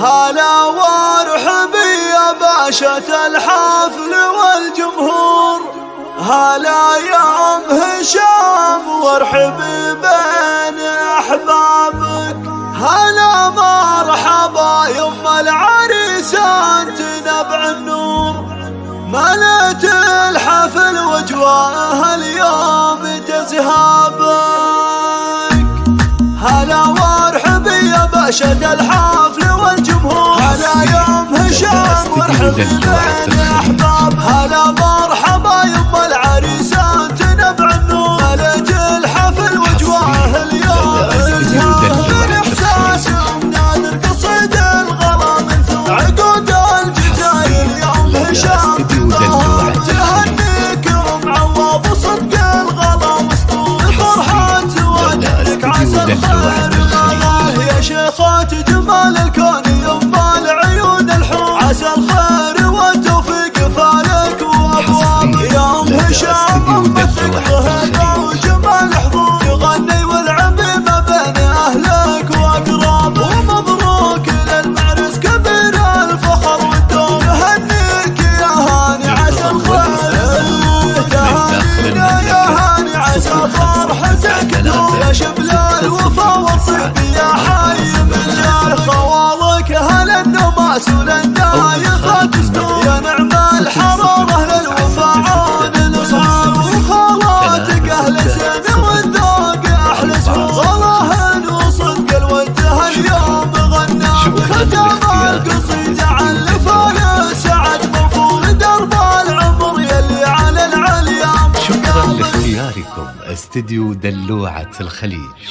هلا وارحبي يا باشا الحفل والجمهور، هلا يا ام هشام وارحبي بين احبابك، هلا مرحبا يما العريسان تنبع النور، ملت الحفل واجواءها اليوم تزهابك. هلا وارحبي يا باشا الحفل والجمهور، هلا يا ام هشام وارحبي بين احباب، هلا مرحبا يما العريسان تنبع النور، ملت الحفل واجواءها اليوم تزهابك. الاحساس نادر قصيد الغلا من ثور عقود الجزاير يا ام هشام تهنيك ومعوض وصدق الغلا مسطور، الفرحة تواجهك عسى الخير غلاه يا شيخات جمال الكون يما العيون الحور، عسى الخير والتوفيق فالك وابواب يا ام هشام مثل ظهر وجمال حضور، يغني والعبي ما بين اهلك واقراب، ومبروك للمعرس كبير الفخر والدور، يهنيك يا هاني عسى الخير تهانينا يا هاني عسى فرحتك تدور، يا شبل الوفا والطيب يا حي من جار، خوالك اهل النماس وللنايفة تستور، يا نعم الحرارة للوفا عون الاصحاب، وخالاتك اهل الزين والذوق احلى سرور، غلاهن وصدق الود هاليوم غنى، وختم القصيدة عن الفاني سعد مغفور درب العمر يلي على العليا. شكرا لاختياركم استديو دلوعة الخليج.